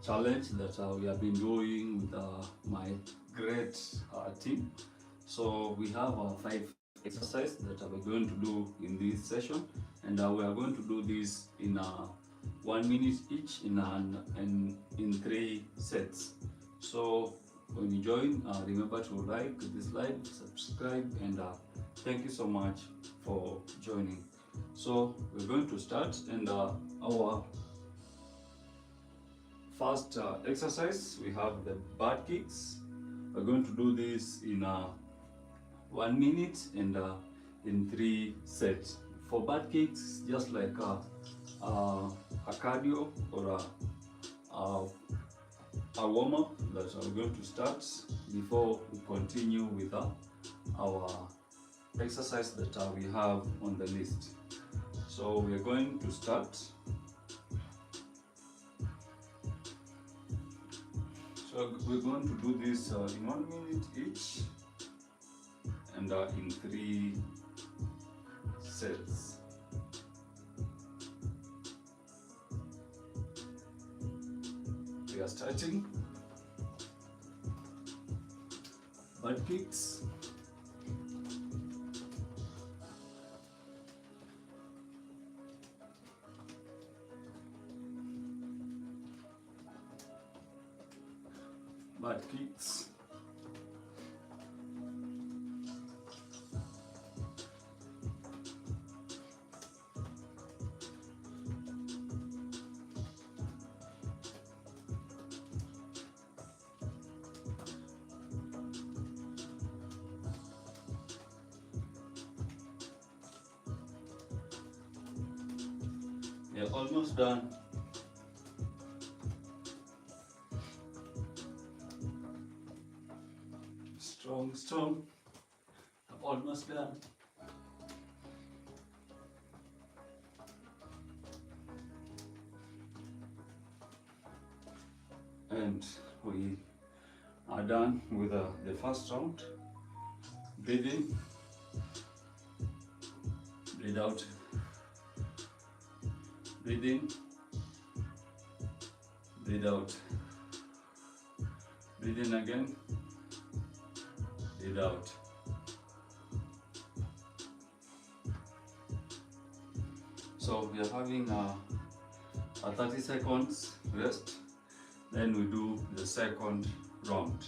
challenge that we have been doing with my great team. So we have 5 exercises that we're going to do in this session, and we are going to do this in 1 minute each in 3 sets. So when you join, remember to like this live, subscribe, and thank you so much for joining. So we're going to start, and our first exercise, we have the butt kicks. We're going to do this in 1 minute and in 3 sets. For butt kicks, just like a cardio or a warm-up that we're going to start before we continue with our exercise that we have on the list. So we're going to start. So we're going to do this in 1 minute each and in 3 sets. We are starting. Butt kicks. Butt kicks. We are almost done. Strong. Almost done. And we are done with the first round. Breathe in, breathe out. Breathe in, breathe out. Breathe in again, breathe out. So we are having a 30 seconds rest, then we do the second round.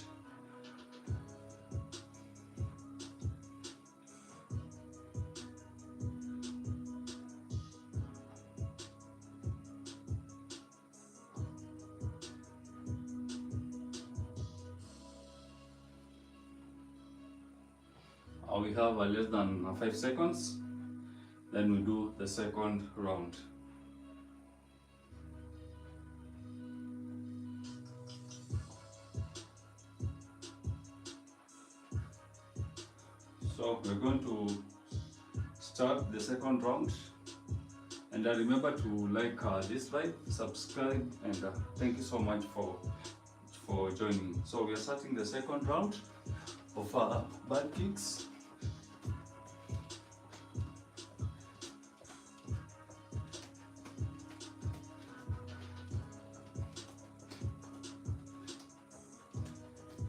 We have less than 5 seconds, then we do the second round. So we're going to start the second round, and remember to like this live, subscribe, and thank you so much for joining. So we are starting the second round of butt kicks.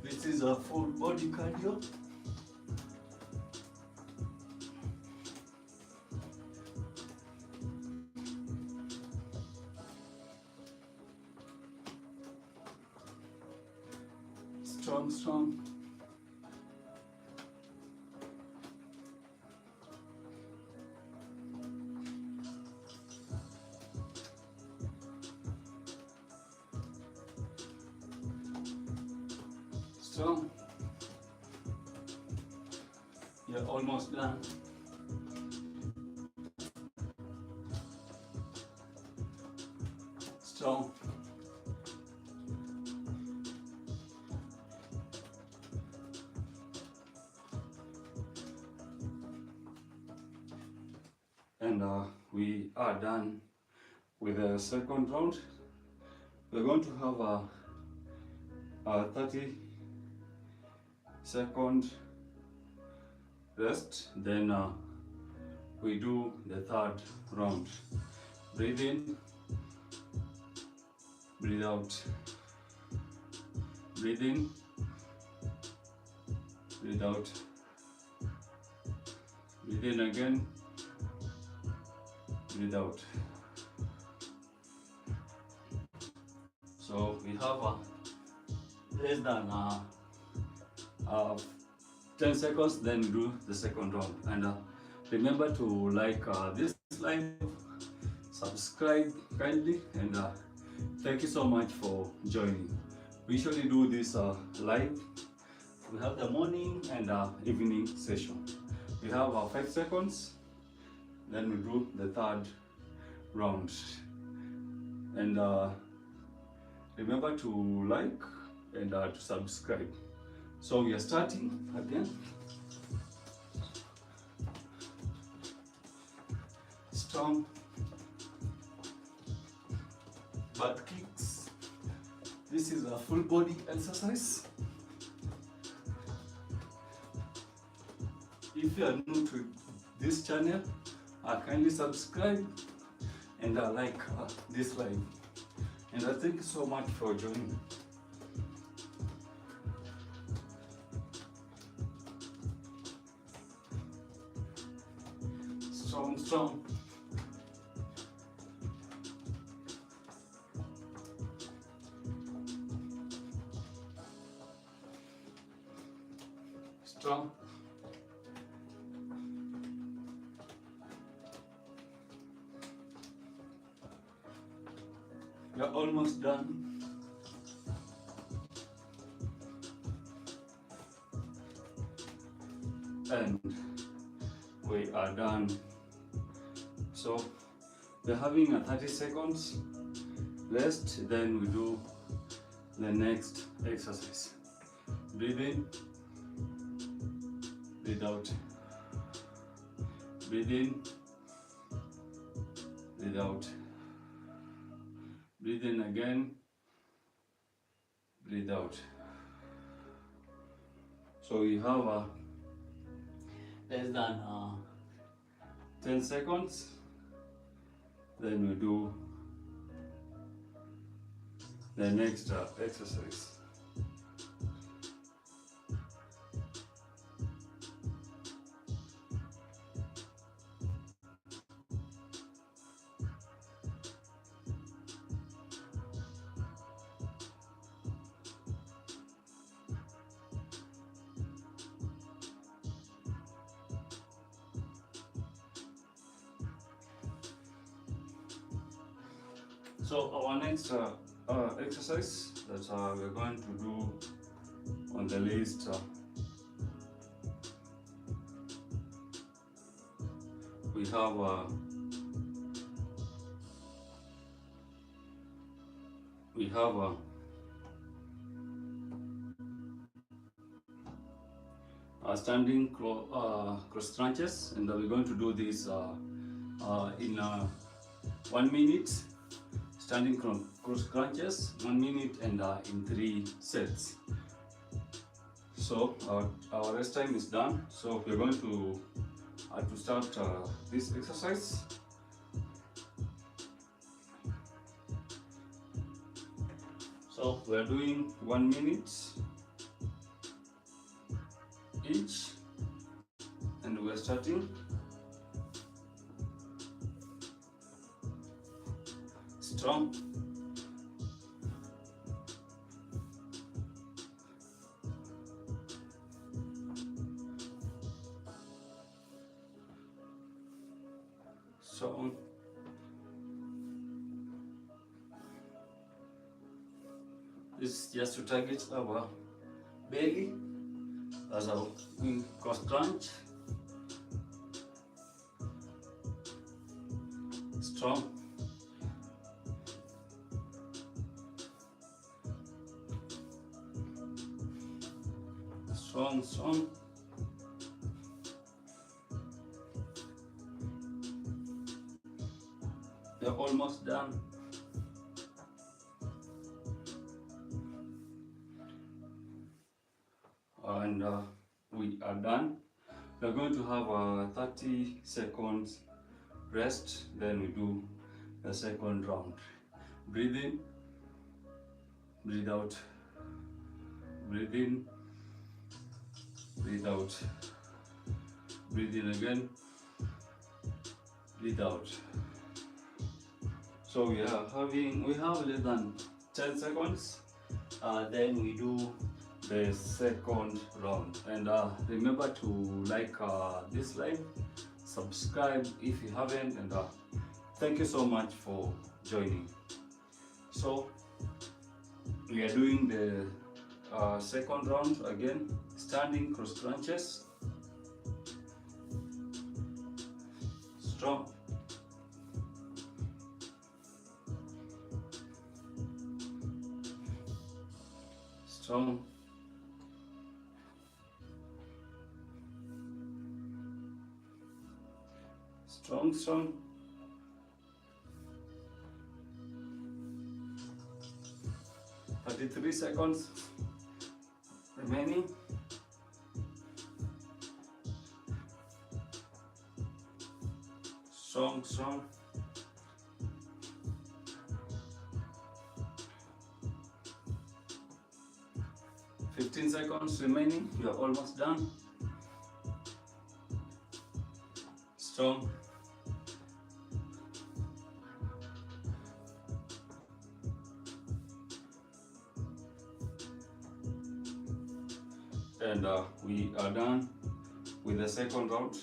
This is a full body cardio. Strong. Strong. You're almost done. Strong. And we are done with the second round. We're going to have a 30-second rest, then we do the third round. Breathe in, breathe out. breathe in, breathe out, breathe in again, breathe out. So we have less than 10 seconds, then we do the second round. And remember to like this live, subscribe kindly, and thank you so much for joining. We usually do this live. We have the morning and evening session. We have 5 seconds, then we do the third round. And remember to like and to subscribe. So we are starting again. Strong butt kicks. This is a full body exercise. If you are new to this channel, kindly subscribe and like this live. And thank you so much for joining. Strong, strong. Strong. You're almost done. And we are done. So we're having a 30 seconds rest, then we do the next exercise. Breathe in, breathe out. Breathe in, breathe out. Breathe in again, breathe out. So you have less than 10 seconds, then we do the next exercise. So our next exercise that we're going to do on the list, we have standing cross crunches, and we're going to do this in 1 minute. Standing cross crunches, 1 minute, and in 3 sets. So our rest time is done. So we're going to start this exercise. So we're doing 1 minute each, and we're starting. Strong. So this is just to target our belly as our cross crunch. Strong. Strong, strong. We're almost done. And we are done. We're going to have a 30 seconds rest, then we do the second round. Breathe in, breathe out. breathe in, breathe out, breathe in again, breathe out. So we have less than 10 seconds, then we do the second round. And remember to like this live, subscribe if you haven't, and thank you so much for joining. So we are doing the second round again, standing cross crunches, strong, strong, strong, strong, 33 seconds remaining. Strong, strong. 15 seconds remaining. You are almost done. Strong. And we are done with the second round.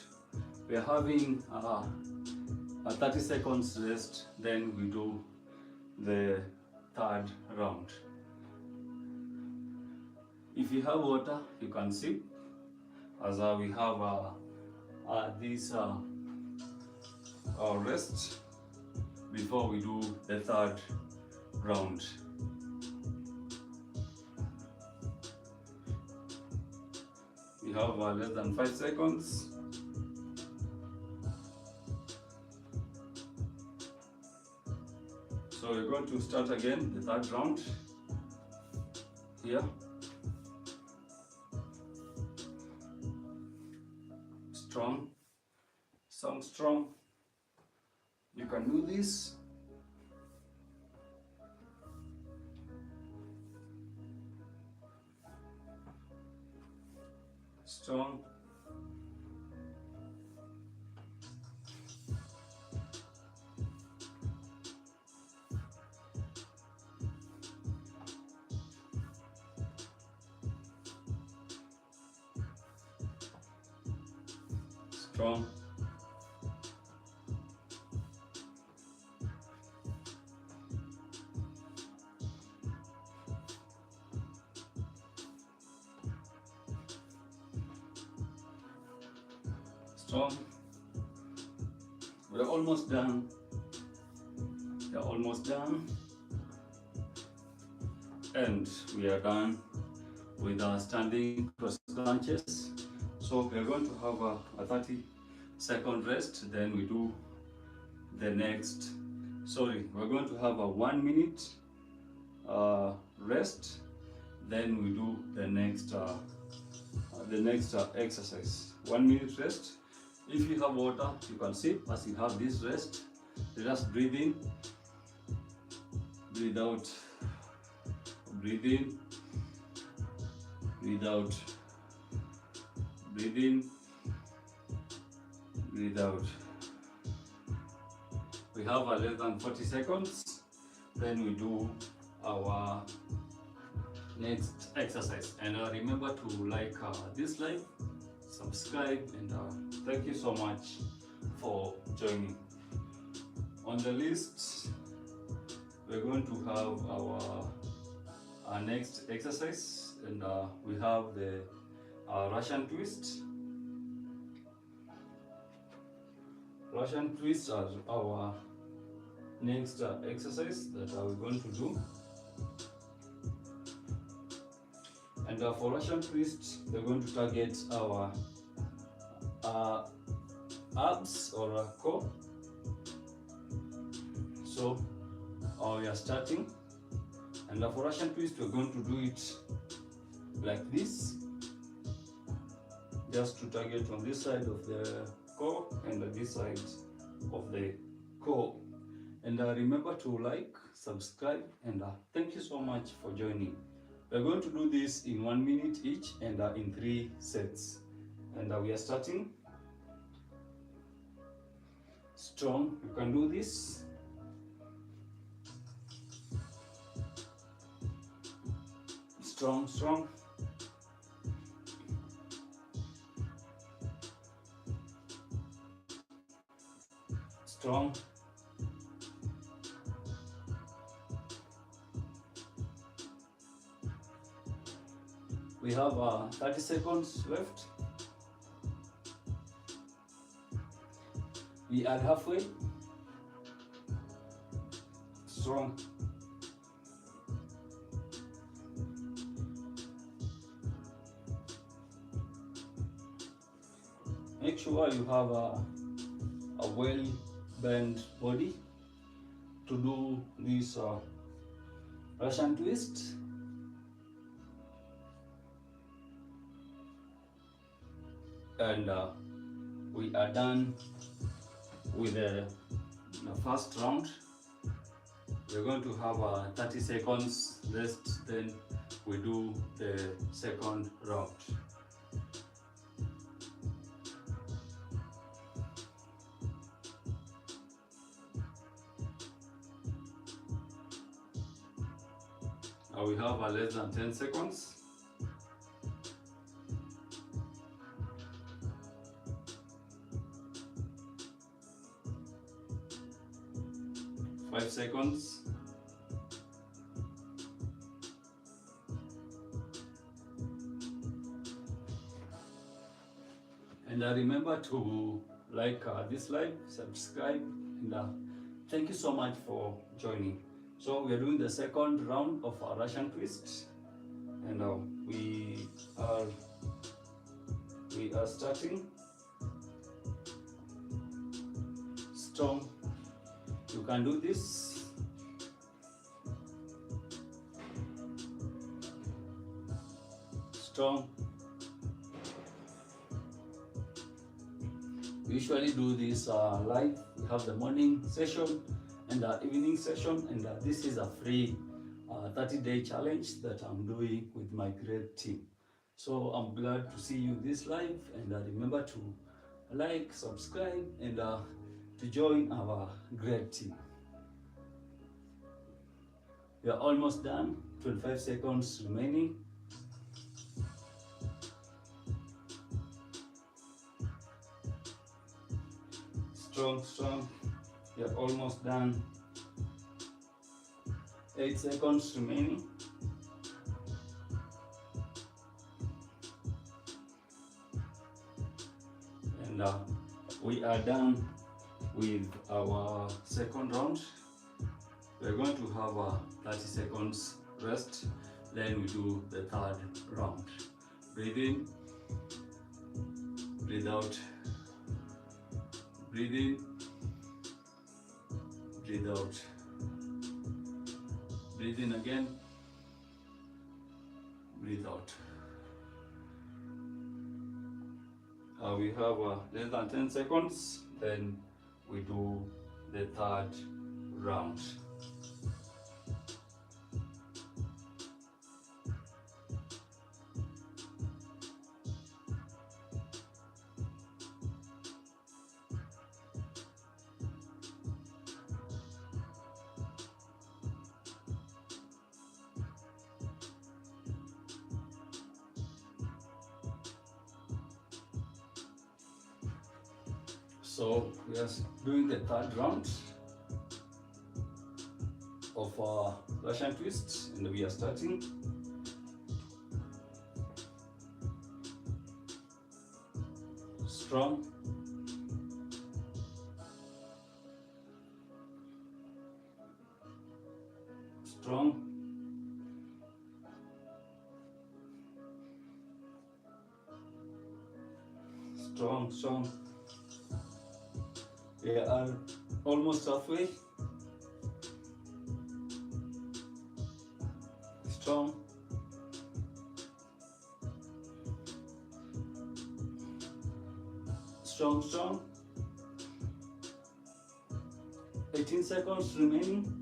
We are having a 30 seconds rest, then we do the third round. If you have water, you can sip, as we have this rest before we do the third round. We have less than 5 seconds. So we're going to start again the third round here. Strong, sound strong. You can do this. Strong. Strong. Strong. We're almost done. We're almost done. And we are done with our standing cross crunches. So we are going to have a 30-second rest, then we do the next. We're going to have a 1 minute rest, then we do the next exercise. 1 minute rest. If you have water, you can sip as you have this rest. Just breathe in, breathe out, breathe in, breathe out, breathe in, breathe out. We have less than 40 seconds, then we do our next exercise. And remember to like this live, subscribe, and thank you so much for joining. On the list, we're going to have our next exercise, and we have the Russian twist. Russian twist are our next exercise that we're going to do. And for Russian twist, we're going to target our abs or core. So we are starting, and for Russian twist, we're going to do it like this, just to target on this side of the core and this side of the core. And remember to like, subscribe, and thank you so much for joining. We're going to do this in 1 minute each and in 3 sets. And we are starting strong. You can do this. Strong, strong. Strong. We have 30 seconds left. We are halfway. Strong. Make sure you have a well bent body to do this Russian twist. And we are done with the first round. We're going to have 30 seconds rest, then we do the second round. Now we have less than 10 seconds. Five seconds. And remember to like this live, subscribe, and thank you so much for joining. So we are doing the second round of our Russian twist, and we are starting strong. You can do this. Strong. We usually do this live. We have the morning session and the evening session, and this is a free 30-day challenge that I'm doing with my great team. So I'm glad to see you this live, and remember to like, subscribe, and to join our great team. We are almost done. 25 seconds remaining. Strong, strong. We are almost done. 8 seconds remaining. And we are done with our second round. We're going to have 30 seconds rest, then we do the third round. Breathe in, breathe out, breathe in, breathe out, breathe in again, breathe out. We have less than 10 seconds, then we do the third round. So we are doing the third round of our Russian twist, and we are starting. Strong. Strong. Strong, strong. We are almost halfway. Strong. Strong, strong. 18 seconds remaining.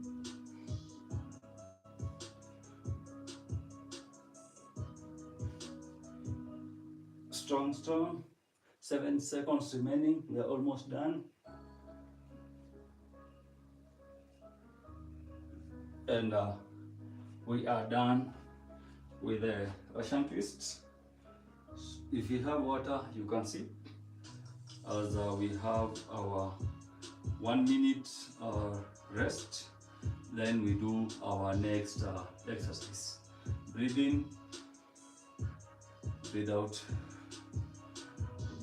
strong. 7 seconds remaining. We are almost done. And we are done with the Russian twists. If you have water, you can see, as we have our 1 minute rest. Then we do our next exercise. Breathe in, breathe out,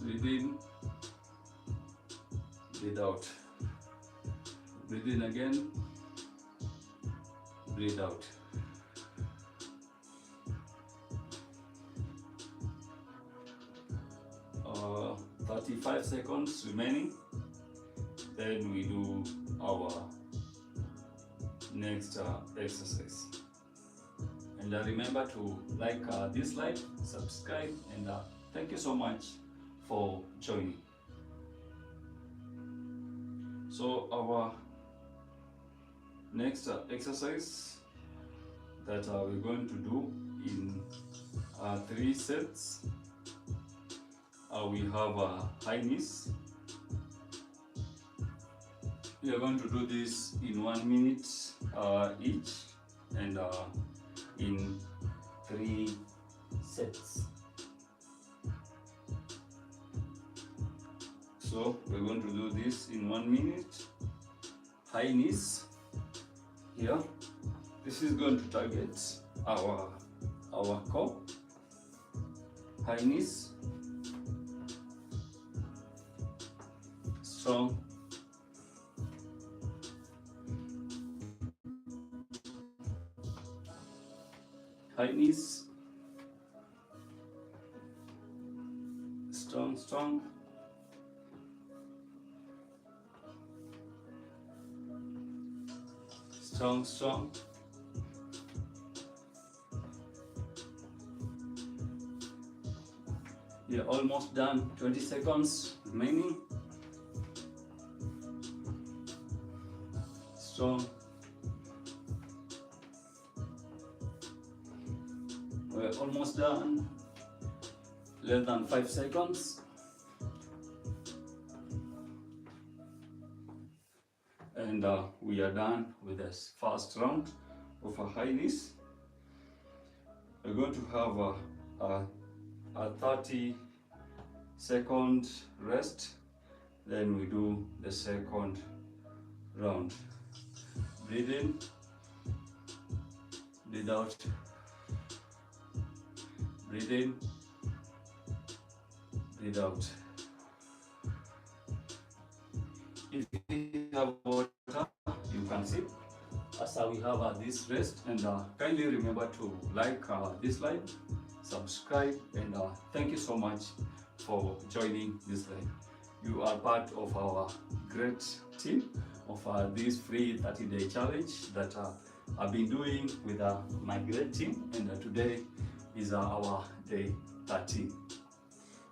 breathe in, breathe out, breathe in again, breathe out. Uh, 35 seconds remaining. Then we do our next exercise. And remember to like this live, subscribe, and thank you so much for joining. So our next exercise that we're going to do in 3 sets. We have high knees. We are going to do this in 1 minute each, and in 3 sets. So we're going to do this in 1 minute. High knees here. This is going to target our core. High knees. Strong. High knees. Strong. Strong. We are almost done. 20 seconds remaining. Strong. We're almost done. Less than 5 seconds. And we are done with this first round of a high knees. We're going to have a 30-second rest. Then we do the second round. Breathe in, breathe out, breathe in, breathe out. If you have water, you can sip as we have this rest. And kindly remember to like this live, subscribe, and thank you so much for joining this live. You are part of our great team of this free 30-day challenge that I've been doing with my great team, and today is our day 13.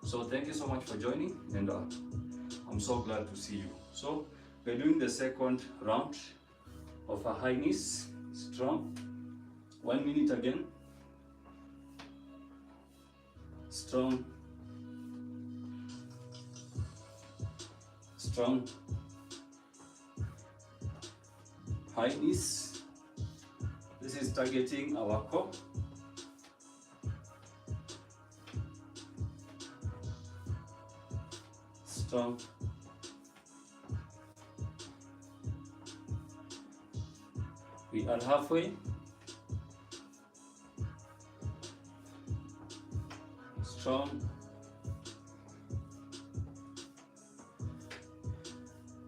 So thank you so much for joining, and I'm so glad to see you. So we're doing the second round of a high knees, strong. 1 minute again. Strong. High knees. This is targeting our core. Strong. We are halfway. Strong.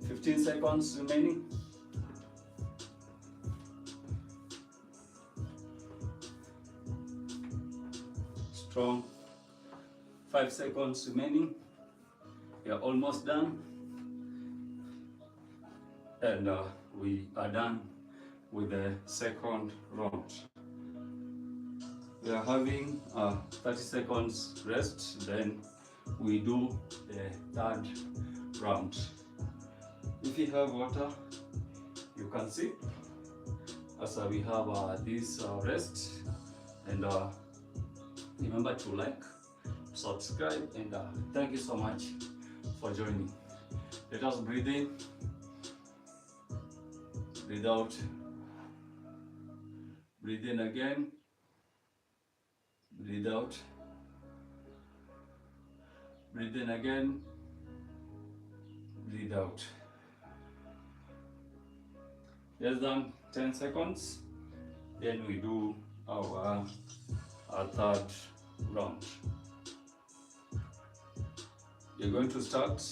15 seconds remaining. Strong. 5 seconds remaining. We are almost done. And we are done with the second round. We are having 30 seconds rest, then we do the third round. If you have water, you can sip as we have this rest. And remember to like, subscribe, and thank you so much for joining. Let us breathe in, breathe out, breathe in again, breathe out, breathe in again, breathe out. Less than 10 seconds, then we do our third round. You're going to start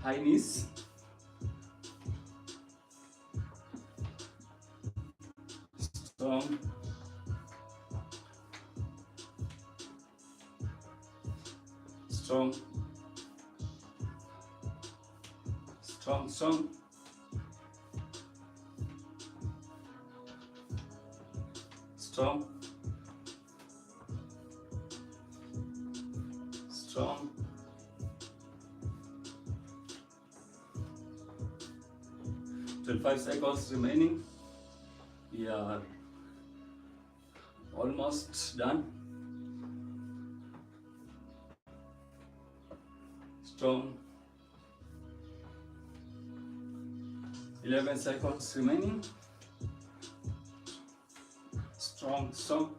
high knees, strong, strong, strong, strong, strong, strong, 25 seconds remaining. We are almost done. Strong. 11 seconds remaining. Strong, strong.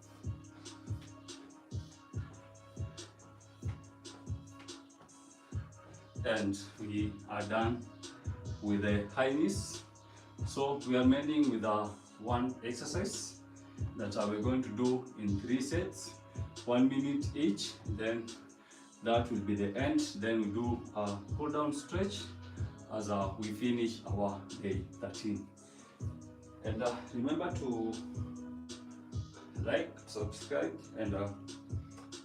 And we are done with the high knees. So we are ending with one exercise that we're going to do in 3 sets, 1 minute each. Then that will be the end. Then we do a cool down stretch as we finish our day 13. And remember to like, subscribe, and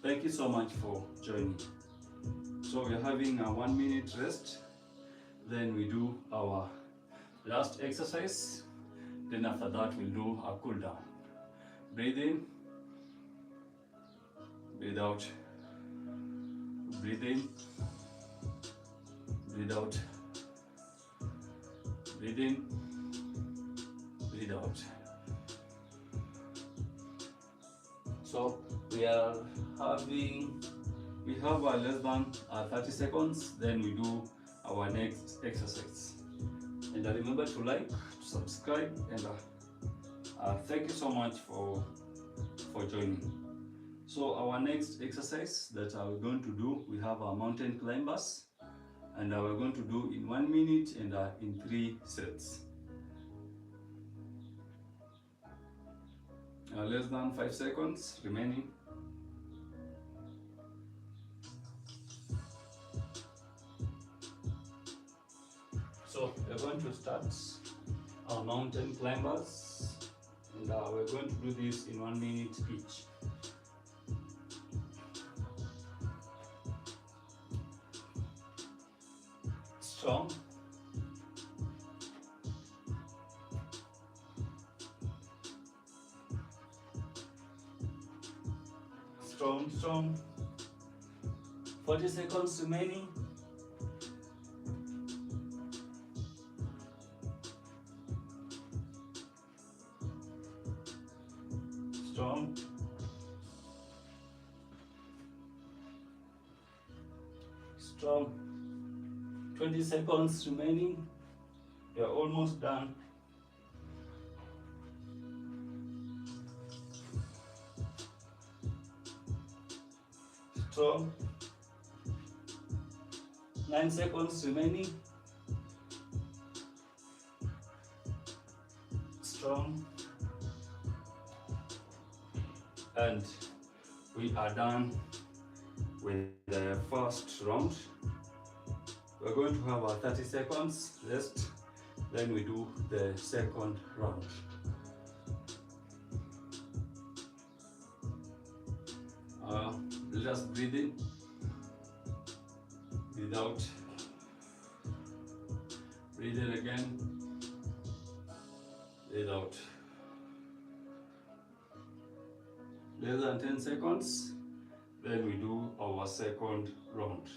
thank you so much for joining. So we're having a 1 minute rest. Then we do our last exercise. Then after that we'll do a cool down. Breathe in, breathe out, breathe in, breathe out, breathe in, breathe out. So we have less than 30 seconds, then we do our next exercise. And remember to like, to subscribe, and thank you so much for joining. So our next exercise that we're going to do, we have our mountain climbers, and we're going to do in 1 minute and in 3 sets. Less than 5 seconds remaining. So we're going to start our mountain climbers, and we're going to do this in 1 minute each. Strong, strong, strong. 40 seconds remaining. Strong. Strong. 20 seconds remaining. You're almost done. Strong. 9 seconds remaining. Strong. And we are done with the first round. We're going to have our 30 seconds rest, then we do the second round. Just breathe in, breathe out, breathe in again, breathe out. Less than 10 seconds, then we do our second round.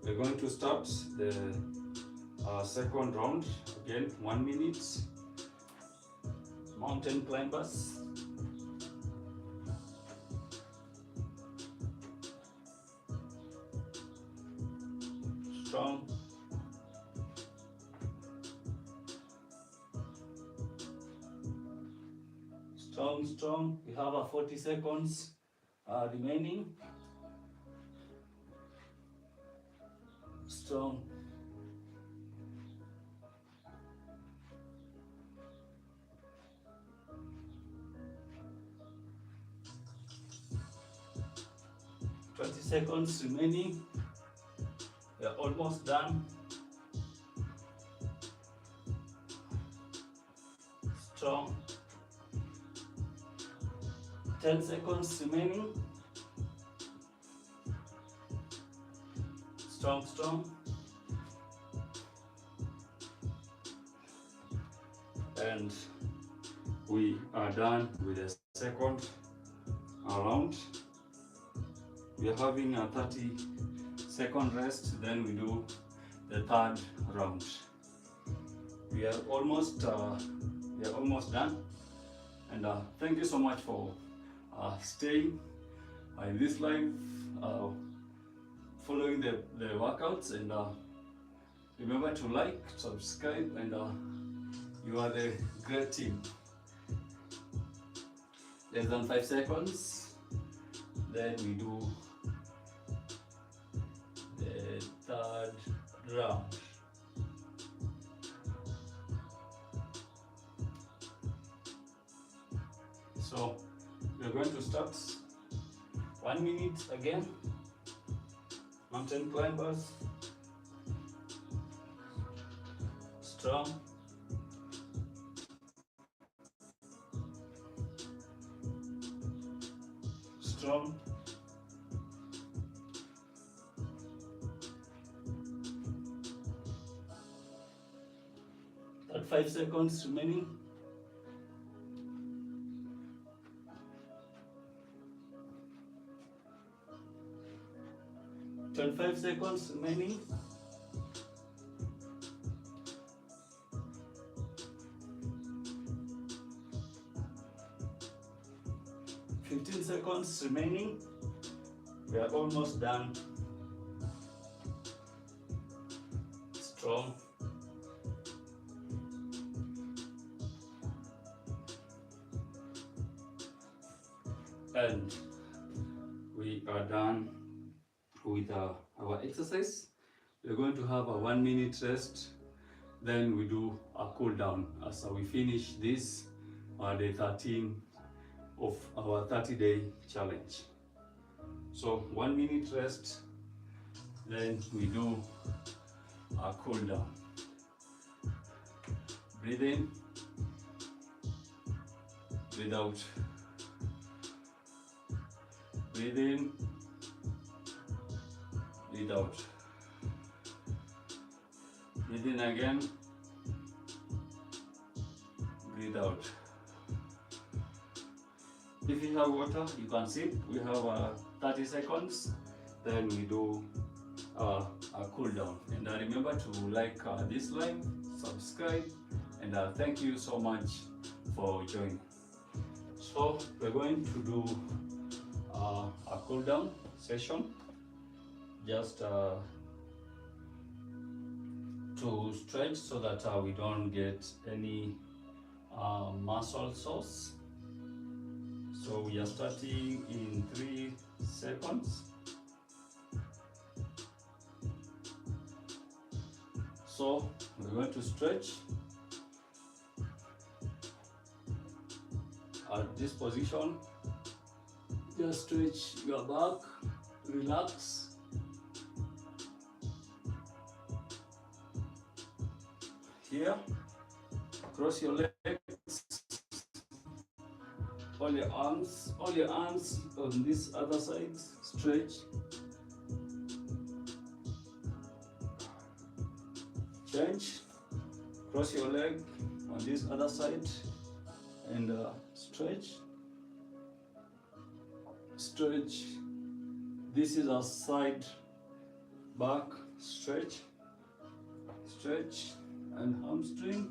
We're going to start the second round. Again, 1 minute. Mountain climbers. Strong. Strong. We have a 40 seconds remaining. Strong. Seconds remaining. We are almost done. Strong. 10 seconds remaining. Strong. And we are done with the second round. We are having a 30-second rest, then we do the third round. We are almost done, and thank you so much for staying in this live, following the workouts, and remember to like, subscribe, and you are the great team. Less than 5 seconds, then we do the third round. So we're going to start 1 minute again. Mountain climbers. Strong. Strong. At 5 seconds remaining. And 5 seconds remaining. Fifteen seconds remaining. We are almost done. Strong. And we are done with our exercise. We're going to have a 1 minute rest, then we do a cool down as we finish this day 13 of our 30-day challenge. So 1 minute rest, then we do a cool down. Breathe in, breathe out. Breathe in, breathe out. Breathe in again, breathe out. If you have water, you can sip. We have 30 seconds, then we do a cool down. And remember to like this live, subscribe, and thank you so much for joining. So we're going to do a cool down session, just to stretch so that we don't get any muscle sores. So we are starting in 3 seconds. So we're going to stretch at this position. Just stretch your back, relax. Here, cross your legs, all your arms on this other side, stretch. Change, cross your leg on this other side and stretch. Stretch. This is a side back stretch. stretch and hamstring.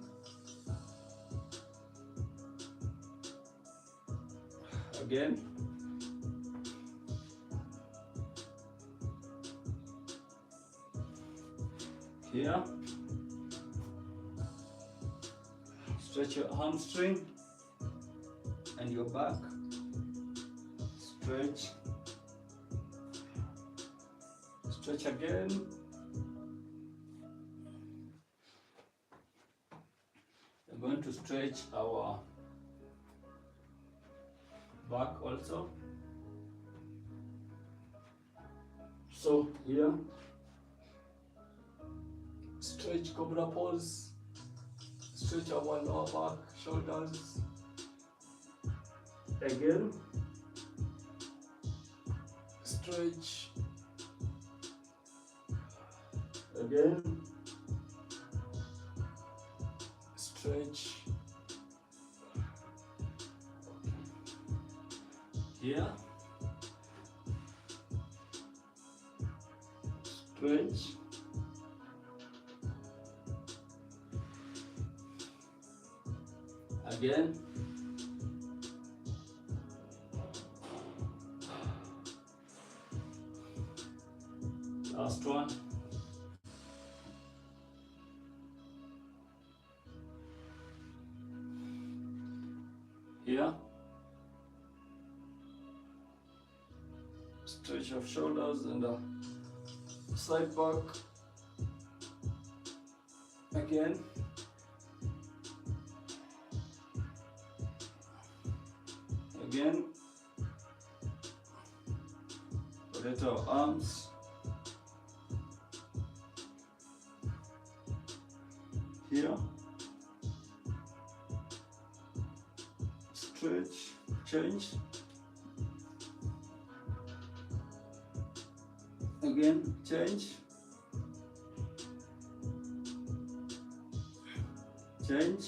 Again. Here. Stretch your hamstring and your back. Stretch. Stretch again. We're going to stretch our back also. So here, stretch cobra pose. Stretch our lower back, shoulders. Again. Stretch. Again. Stretch. Here. Stretch. Again. Last one. Here. Stretch of shoulders and side back. Again. Again. Rotate our arms. Here. Stretch, change. Again, change. Change.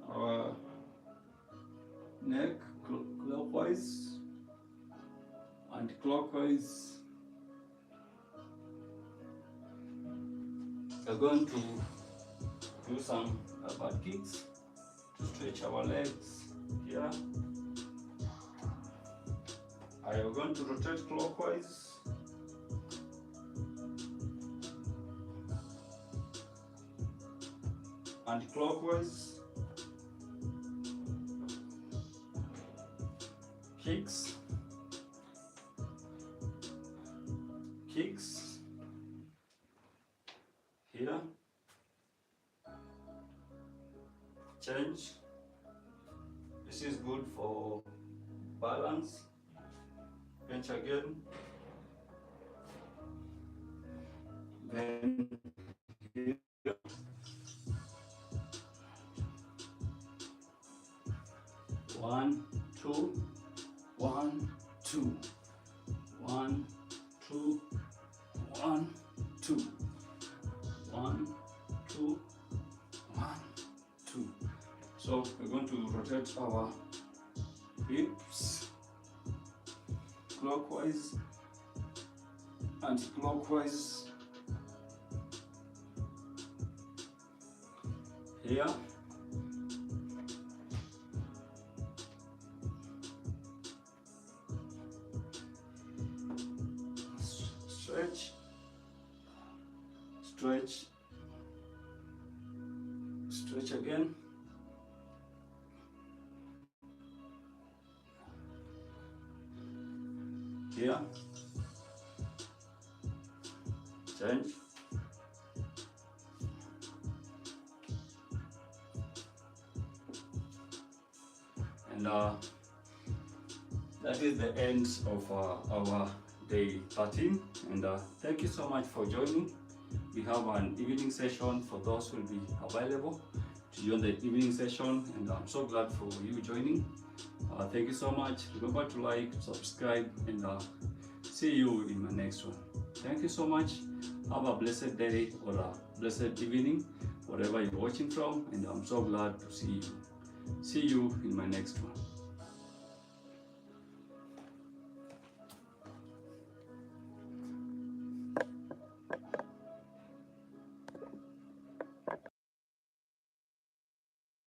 Our neck clockwise and clockwise. We're going to do some butt kicks to stretch our legs here. I am going to rotate clockwise. And clockwise. Kicks. Kicks. Here. Change. This is good for balance. Pinch again. Then here. 1, 2, 1, 2, 1, 2, 1, 2, 1, 2, 1, 2. So we're going to rotate our hips clockwise, anti-clockwise. Here. Stretch, stretch, stretch again. Here, change, and that is the end of our day 13, and thank you so much for joining. We have an evening session for those who will be available to join the evening session, and I'm so glad for you joining. Thank you so much. Remember to like, subscribe, and see you in my next one. Thank you so much. Have a blessed day or a blessed evening, wherever you're watching from, and I'm so glad to see you. See you in my next one.